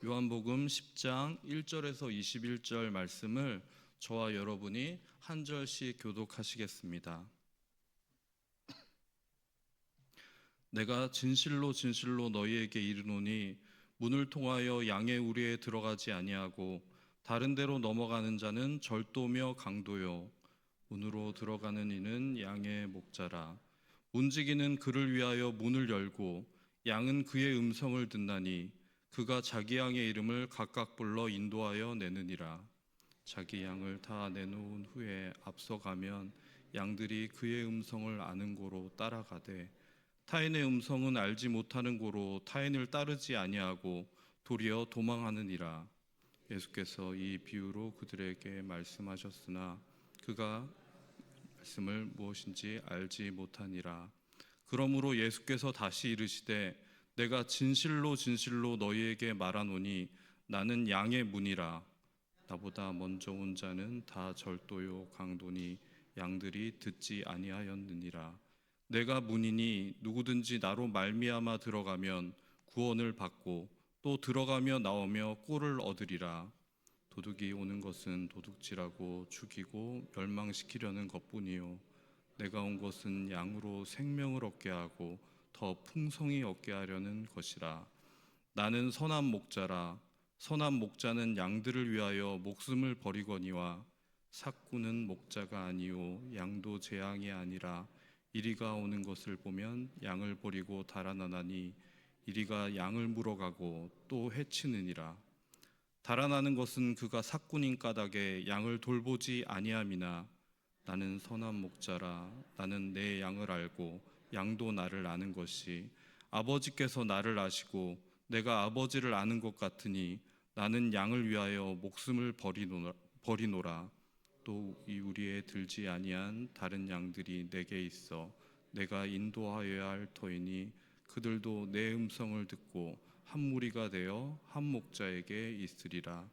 요한복음 10장 1절에서 21절 말씀을 저와 여러분이 한 절씩 교독하시겠습니다. 내가 진실로 진실로 너희에게 이르노니 문을 통하여 양의 우리에 들어가지 아니하고 다른 데로 넘어가는 자는 절도며 강도요 문으로 들어가는 이는 양의 목자라. 문지기는 그를 위하여 문을 열고 양은 그의 음성을 듣나니 그가 자기 양의 이름을 각각 불러 인도하여 내느니라. 자기 양을 다 내놓은 후에 앞서가면 양들이 그의 음성을 아는 고로 따라가되 타인의 음성은 알지 못하는 고로 타인을 따르지 아니하고 도리어 도망하느니라. 예수께서 이 비유로 그들에게 말씀하셨으나 그가 말씀을 무엇인지 알지 못하니라. 그러므로 예수께서 다시 이르시되 내가 진실로 진실로 너희에게 말하노니 나는 양의 문이라. 나보다 먼저 온 자는 다 절도요 강도니 양들이 듣지 아니하였느니라. 내가 문이니 누구든지 나로 말미암아 들어가면 구원을 받고 또 들어가며 나오며 꿀을 얻으리라. 도둑이 오는 것은 도둑질하고 죽이고 멸망시키려는 것뿐이요 내가 온 것은 양으로 생명을 얻게 하고 더 풍성히 얻게 하려는 것이라. 나는 선한 목자라. 선한 목자는 양들을 위하여 목숨을 버리거니와 삭구는 목자가 아니요 양도 제 양이 아니라 이리가 오는 것을 보면 양을 버리고 달아나나니 이리가 양을 물어가고 또 해치느니라. 달아나는 것은 그가 삭군인 까닭에 양을 돌보지 아니함이나 나는 선한 목자라. 나는 내 양을 알고 양도 나를 아는 것이 아버지께서 나를 아시고 내가 아버지를 아는 것 같으니 나는 양을 위하여 목숨을 버리노라. 또 이 우리에 들지 아니한 다른 양들이 내게 있어 내가 인도하여야 할 터이니 그들도 내 음성을 듣고 한 무리가 되어 한 목자에게 있으리라.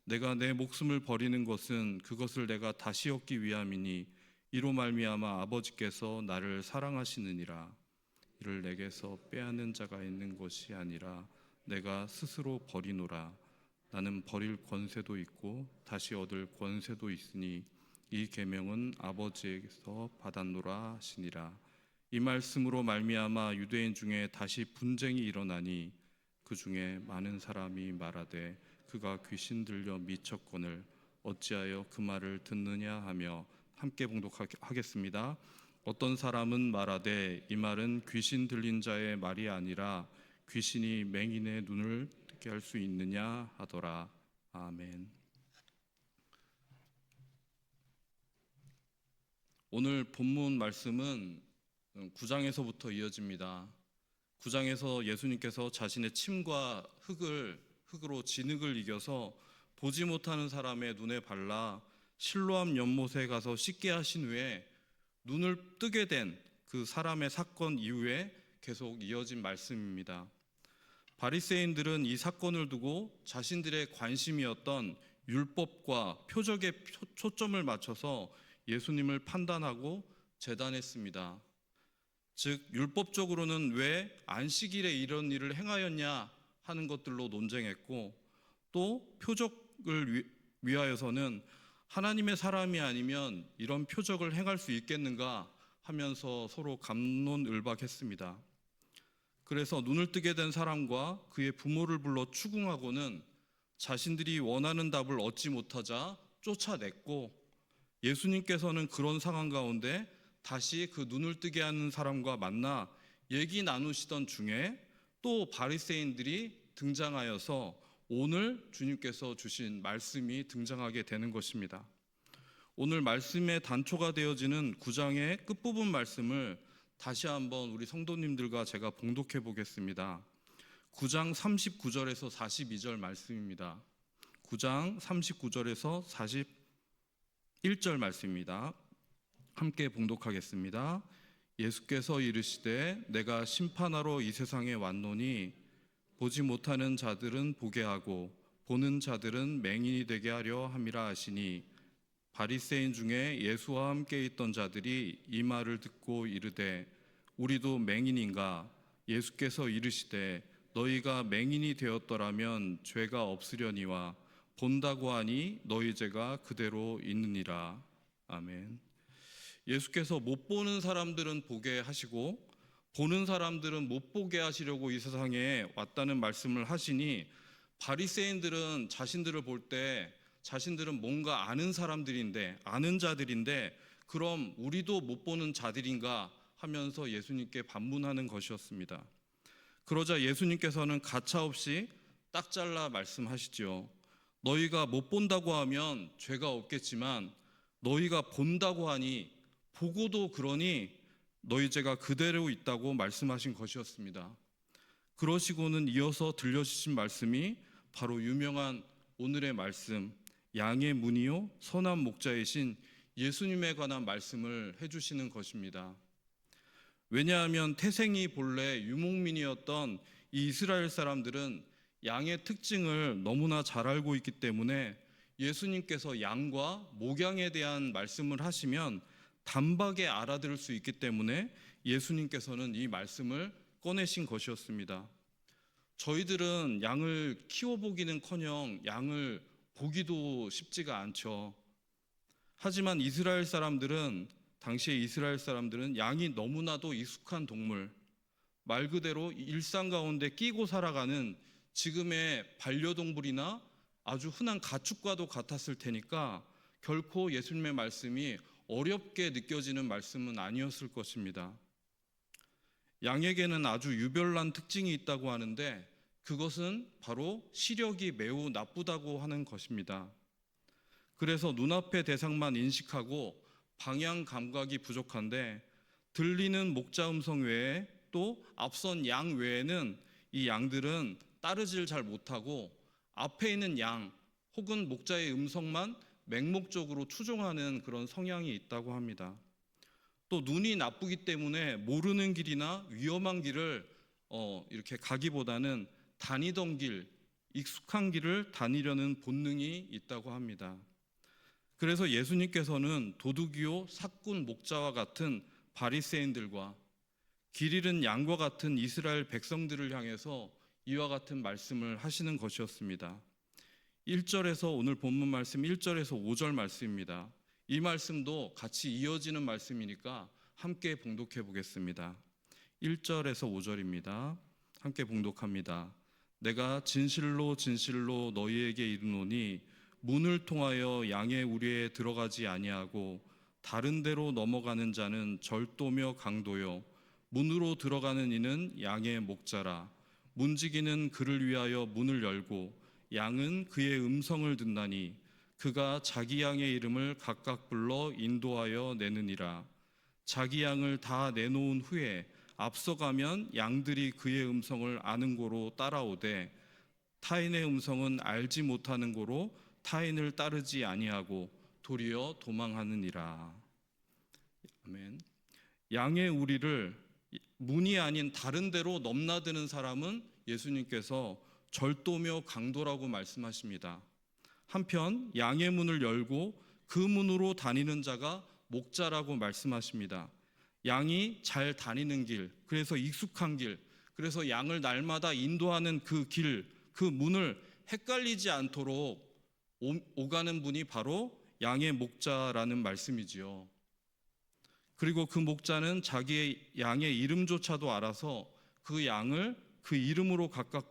내가 내 목숨을 버리는 것은 그것을 내가 다시 얻기 위함이니 이로 말미암아 아버지께서 나를 사랑하시느니라. 이를 내게서 빼앗는 자가 있는 것이 아니라 내가 스스로 버리노라. 나는 버릴 권세도 있고 다시 얻을 권세도 있으니 이 계명은 아버지에게서 받았노라 하시니라. 이 말씀으로 말미암아 유대인 중에 다시 분쟁이 일어나니 그 중에 많은 사람이 말하되 그가 귀신 들려 미쳤거늘 어찌하여 그 말을 듣느냐 하며 함께 봉독하겠습니다. 어떤 사람은 말하되 이 말은 귀신 들린 자의 말이 아니라 귀신이 맹인의 눈을 뜨게 할 수 있느냐 하더라. 아멘. 오늘 본문 말씀은 9장에서부터 이어집니다. 9장에서 예수님께서 자신의 침과 흙으로 진흙을 이겨서 보지 못하는 사람의 눈에 발라 실로암 연못에 가서 씻게 하신 후에 눈을 뜨게 된 그 사람의 사건 이후에 계속 이어진 말씀입니다. 바리새인들은 이 사건을 두고 자신들의 관심이었던 율법과 표적에 초점을 맞춰서 예수님을 판단하고 재단했습니다. 즉 율법적으로는 왜 안식일에 이런 일을 행하였냐 하는 것들로 논쟁했고 또 표적을 위하여서는 하나님의 사람이 아니면 이런 표적을 행할 수 있겠는가 하면서 서로 갑론을박했습니다. 그래서 눈을 뜨게 된 사람과 그의 부모를 불러 추궁하고는 자신들이 원하는 답을 얻지 못하자 쫓아냈고 예수님께서는 그런 상황 가운데 다시 그 눈을 뜨게 하는 사람과 만나 얘기 나누시던 중에 또 바리새인들이 등장하여서 오늘 주님께서 주신 말씀이 등장하게 되는 것입니다. 오늘 말씀의 단초가 되어지는 9장의 끝부분 말씀을 다시 한번 우리 성도님들과 제가 봉독해 보겠습니다. 9장 39절에서 42절 말씀입니다. 9장 39절에서 41절 말씀입니다. 함께 봉독하겠습니다. 예수께서 이르시되 내가 심판하러 이 세상에 왔노니 보지 못하는 자들은 보게 하고 보는 자들은 맹인이 되게 하려 함이라 하시니 바리새인 중에 예수와 함께 있던 자들이 이 말을 듣고 이르되 우리도 맹인인가? 예수께서 이르시되 너희가 맹인이 되었더라면 죄가 없으려니와 본다고 하니 너희 죄가 그대로 있느니라. 아멘. 예수께서 못 보는 사람들은 보게 하시고 보는 사람들은 못 보게 하시려고 이 세상에 왔다는 말씀을 하시니, 바리새인들은 자신들을 볼 때 자신들은 뭔가 아는 사람들인데, 아는 자들인데, 그럼 우리도 못 보는 자들인가 하면서 예수님께 반문하는 것이었습니다. 그러자 예수님께서는 가차없이 딱 잘라 말씀하시죠. 너희가 못 본다고 하면 죄가 없겠지만 너희가 본다고 하니, 보고도 그러니 너희 죄가 그대로 있다고 말씀하신 것이었습니다. 그러시고는 이어서 들려주신 말씀이 바로 유명한 오늘의 말씀, 양의 문이요 선한 목자이신 예수님에 관한 말씀을 해주시는 것입니다. 왜냐하면 태생이 본래 유목민이었던 이 이스라엘 사람들은 양의 특징을 너무나 잘 알고 있기 때문에 예수님께서 양과 목양에 대한 말씀을 하시면 단박에 알아들을 수 있기 때문에 예수님께서는 이 말씀을 꺼내신 것이었습니다. 저희들은 양을 키워보기는커녕 양을 보기도 쉽지가 않죠. 하지만 당시의 이스라엘 사람들은 양이 너무나도 익숙한 동물, 말 그대로 일상 가운데 끼고 살아가는 지금의 반려동물이나 아주 흔한 가축과도 같았을 테니까 결코 예수님의 말씀이 어렵게 느껴지는 말씀은 아니었을 것입니다. 양에게는 아주 유별난 특징이 있다고 하는데, 그것은 바로 시력이 매우 나쁘다고 하는 것입니다. 그래서 눈앞의 대상만 인식하고 방향 감각이 부족한데, 들리는 목자 음성 외에 또 앞선 양 외에는 이 양들은 따르질 잘 못하고 앞에 있는 양 혹은 목자의 음성만 맹목적으로 추종하는 그런 성향이 있다고 합니다. 또 눈이 나쁘기 때문에 모르는 길이나 위험한 길을 이렇게 가기보다는 다니던 길, 익숙한 길을 다니려는 본능이 있다고 합니다. 그래서 예수님께서는 도둑이요 사꾼 목자와 같은 바리새인들과 길 잃은 양과 같은 이스라엘 백성들을 향해서 이와 같은 말씀을 하시는 것이었습니다. 1절에서 오늘 본문 말씀 1절에서 5절 말씀입니다. 이 말씀도 같이 이어지는 말씀이니까 함께 봉독해 보겠습니다. 1절에서 5절입니다. 함께 봉독합니다. 내가 진실로 진실로 너희에게 이르노니 문을 통하여 양의 우리에 들어가지 아니하고 다른 데로 넘어가는 자는 절도며 강도요 문으로 들어가는 이는 양의 목자라. 문지기는 그를 위하여 문을 열고 양은 그의 음성을 듣나니 그가 자기 양의 이름을 각각 불러 인도하여 내느니라. 자기 양을 다 내놓은 후에 앞서가면 양들이 그의 음성을 아는 고로 따라오되 타인의 음성은 알지 못하는 고로 타인을 따르지 아니하고 도리어 도망하느니라. 아멘. 양의 우리를 문이 아닌 다른 데로 넘나드는 사람은 예수님께서 절도며 강도라고 말씀하십니다. 한편 양의 문을 열고 그 문으로 다니는 자가 목자라고 말씀하십니다. 양이 잘 다니는 길, 그래서 익숙한 길, 그래서 양을 날마다 인도하는 그 길, 그 문을 헷갈리지 않도록 오가는 분이 바로 양의 목자라는 말씀이지요. 그리고 그 목자는 자기의 양의 이름조차도 알아서 그 양을 그 이름으로 각각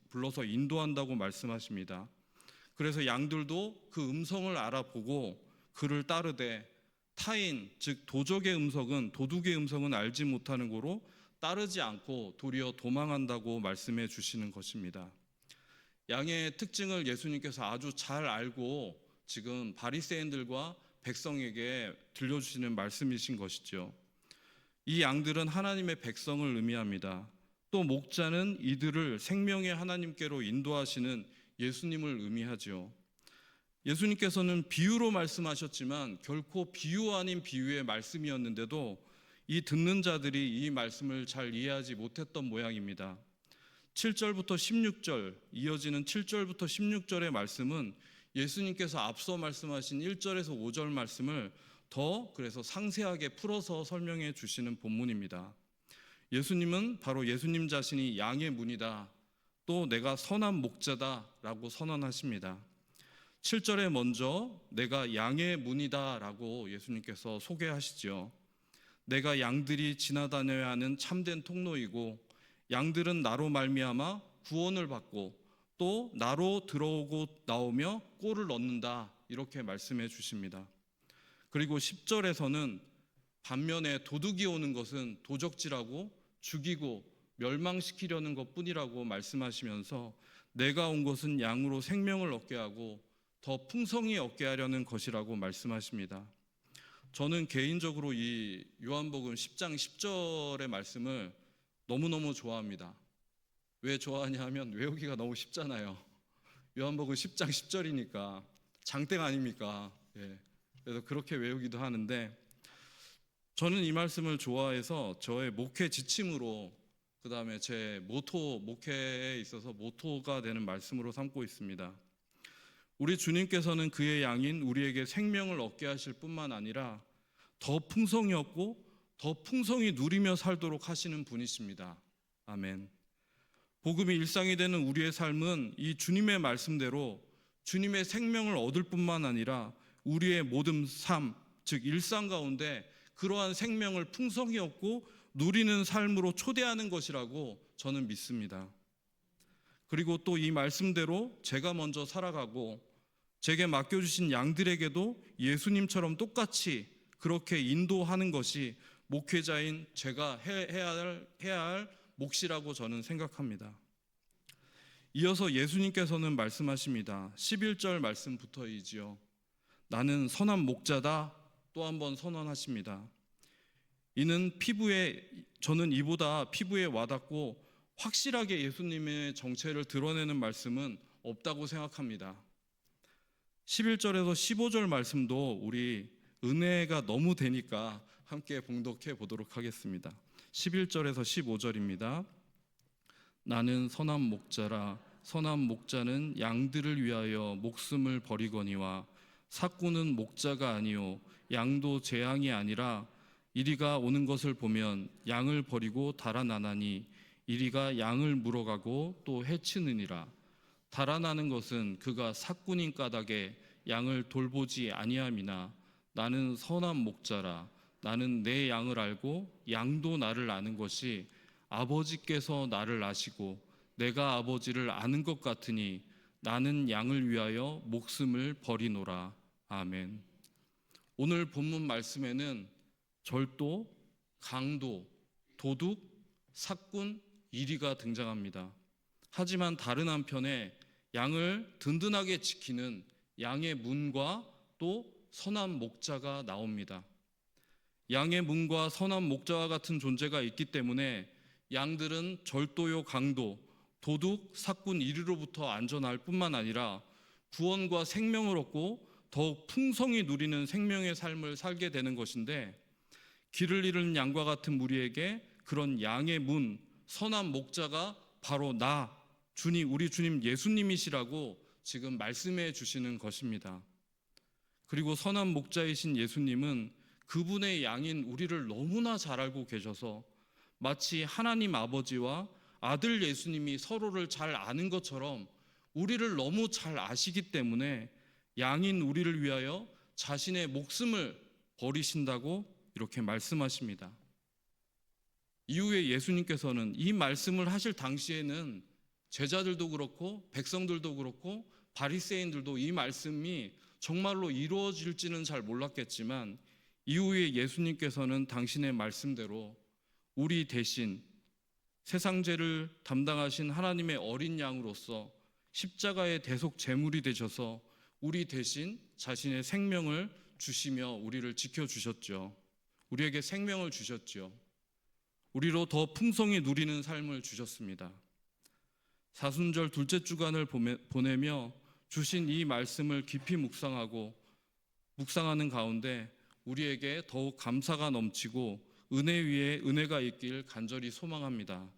불러서 인도한다고 말씀하십니다. 그래서 양들도 그 음성을 알아보고 그를 따르되 타인, 즉 도둑의 음성은 알지 못하는 고로 따르지 않고 도리어 도망한다고 말씀해 주시는 것입니다. 양의 특징을 예수님께서 아주 잘 알고 지금 바리새인들과 백성에게 들려주시는 말씀이신 것이죠. 이 양들은 하나님의 백성을 의미합니다. 또 목자는 이들을 생명의 하나님께로 인도하시는 예수님을 의미하죠. 예수님께서는 비유로 말씀하셨지만 결코 비유 아닌 비유의 말씀이었는데도 이 듣는 자들이 이 말씀을 잘 이해하지 못했던 모양입니다. 7절부터 16절, 이어지는 7절부터 16절의 말씀은 예수님께서 앞서 말씀하신 1절에서 5절 말씀을 더 그래서 상세하게 풀어서 설명해 주시는 본문입니다. 예수님은 바로 예수님 자신이 양의 문이다, 또 내가 선한 목자다라고 선언하십니다. 7절에 먼저 내가 양의 문이다라고 예수님께서 소개하시죠. 내가 양들이 지나다녀야 하는 참된 통로이고, 양들은 나로 말미암아 구원을 받고 또 나로 들어오고 나오며 꼴을 얻는다, 이렇게 말씀해 주십니다. 그리고 10절에서는 반면에 도둑이 오는 것은 도적질하고 죽이고 멸망시키려는 것뿐이라고 말씀하시면서 내가 온 것은 양으로 생명을 얻게 하고 더 풍성히 얻게 하려는 것이라고 말씀하십니다. 저는 개인적으로 이 요한복음 10장 10절의 말씀을 너무너무 좋아합니다. 왜 좋아하냐 하면 외우기가 너무 쉽잖아요. 요한복음 10장 10절이니까 장땡 아닙니까? 그래서 그렇게 외우기도 하는데, 저는 이 말씀을 좋아해서 저의 목회 지침으로, 그 다음에 제 목회에 있어서 모토가 되는 말씀으로 삼고 있습니다. 우리 주님께서는 그의 양인 우리에게 생명을 얻게 하실 뿐만 아니라 더 풍성히 얻고 더 풍성히 누리며 살도록 하시는 분이십니다. 아멘. 복음이 일상이 되는 우리의 삶은 이 주님의 말씀대로 주님의 생명을 얻을 뿐만 아니라 우리의 모든 삶, 즉 일상 가운데 그러한 생명을 풍성히 얻고 누리는 삶으로 초대하는 것이라고 저는 믿습니다. 그리고 또 이 말씀대로 제가 먼저 살아가고 제게 맡겨주신 양들에게도 예수님처럼 똑같이 그렇게 인도하는 것이 목회자인 제가 해야 할 몫이라고 저는 생각합니다. 이어서 예수님께서는 말씀하십니다. 11절 말씀부터이지요. 나는 선한 목자다, 또 한 번 선언하십니다. 이는 저는 이보다 피부에 와닿고 확실하게 예수님의 정체를 드러내는 말씀은 없다고 생각합니다. 11절에서 15절 말씀도 우리 은혜가 너무 되니까 함께 봉독해 보도록 하겠습니다. 11절에서 15절입니다. 나는 선한 목자라. 선한 목자는 양들을 위하여 목숨을 버리거니와 삭구는 목자가 아니요 양도 제 양이 아니라 이리가 오는 것을 보면 양을 버리고 달아나나니 이리가 양을 물어가고 또 해치느니라. 달아나는 것은 그가 삭군인 까닭에 양을 돌보지 아니함이나 나는 선한 목자라. 나는 내 양을 알고 양도 나를 아는 것이 아버지께서 나를 아시고 내가 아버지를 아는 것 같으니 나는 양을 위하여 목숨을 버리노라. 아멘. 오늘 본문 말씀에는 절도, 강도, 도둑, 삭군, 이리가 등장합니다. 하지만 다른 한편에 양을 든든하게 지키는 양의 문과 또 선한 목자가 나옵니다. 양의 문과 선한 목자와 같은 존재가 있기 때문에 양들은 절도요, 강도, 도둑, 삭군, 이리로부터 안전할 뿐만 아니라 구원과 생명을 얻고 더욱 풍성히 누리는 생명의 삶을 살게 되는 것인데, 길을 잃은 양과 같은 우리에게 그런 양의 문, 선한 목자가 바로 우리 주님 예수님이시라고 지금 말씀해 주시는 것입니다. 그리고 선한 목자이신 예수님은 그분의 양인 우리를 너무나 잘 알고 계셔서 마치 하나님 아버지와 아들 예수님이 서로를 잘 아는 것처럼 우리를 너무 잘 아시기 때문에 양인 우리를 위하여 자신의 목숨을 버리신다고 이렇게 말씀하십니다. 이후에 예수님께서는 이 말씀을 하실 당시에는 제자들도 그렇고 백성들도 그렇고 바리새인들도 이 말씀이 정말로 이루어질지는 잘 몰랐겠지만, 이후에 예수님께서는 당신의 말씀대로 우리 대신 세상 죄를 담당하신 하나님의 어린 양으로서 십자가의 대속 제물이 되셔서 우리 대신 자신의 생명을 주시며 우리를 지켜주셨죠. 우리에게 생명을 주셨죠. 우리로 더 풍성히 누리는 삶을 주셨습니다. 사순절 둘째 주간을 보내며 주신 이 말씀을 깊이 묵상하는 가운데 우리에게 더욱 감사가 넘치고 은혜 위에 은혜가 있길 간절히 소망합니다.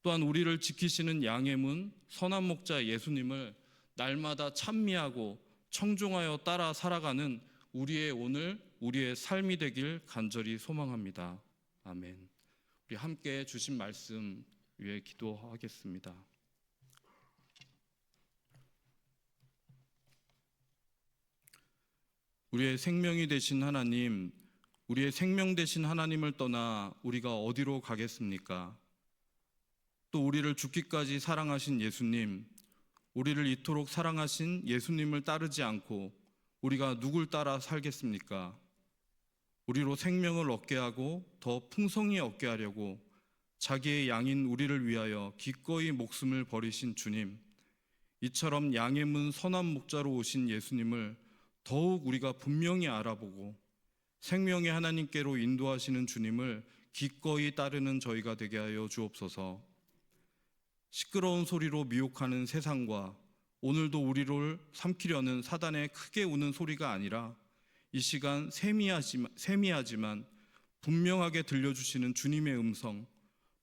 또한 우리를 지키시는 양의 문, 선한 목자 예수님을 날마다 찬미하고 청종하여 따라 살아가는 우리의 오늘, 우리의 삶이 되길 간절히 소망합니다. 아멘. 우리 함께 주신 말씀 위해 기도하겠습니다. 우리의 생명이 되신 하나님, 우리의 생명 되신 하나님을 떠나 우리가 어디로 가겠습니까? 또 우리를 죽기까지 사랑하신 예수님, 우리를 이토록 사랑하신 예수님을 따르지 않고 우리가 누굴 따라 살겠습니까? 우리로 생명을 얻게 하고 더 풍성히 얻게 하려고 자기의 양인 우리를 위하여 기꺼이 목숨을 버리신 주님, 이처럼 양의 문 선한 목자로 오신 예수님을 더욱 우리가 분명히 알아보고 생명의 하나님께로 인도하시는 주님을 기꺼이 따르는 저희가 되게 하여 주옵소서. 시끄러운 소리로 미혹하는 세상과 오늘도 우리를 삼키려는 사단의 크게 우는 소리가 아니라 이 시간 세미하지만 분명하게 들려주시는 주님의 음성,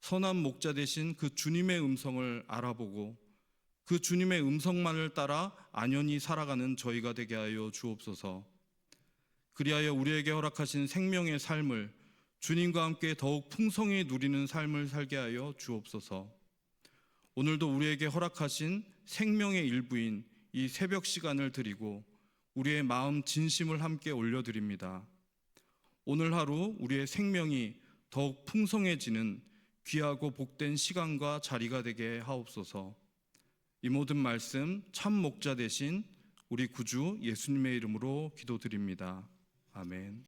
선한 목자 되신 그 주님의 음성을 알아보고 그 주님의 음성만을 따라 안연히 살아가는 저희가 되게 하여 주옵소서. 그리하여 우리에게 허락하신 생명의 삶을 주님과 함께 더욱 풍성히 누리는 삶을 살게 하여 주옵소서. 오늘도 우리에게 허락하신 생명의 일부인 이 새벽 시간을 드리고 우리의 마음 진심을 함께 올려드립니다. 오늘 하루 우리의 생명이 더욱 풍성해지는 귀하고 복된 시간과 자리가 되게 하옵소서. 이 모든 말씀 참 목자 되신 우리 구주 예수님의 이름으로 기도드립니다. 아멘.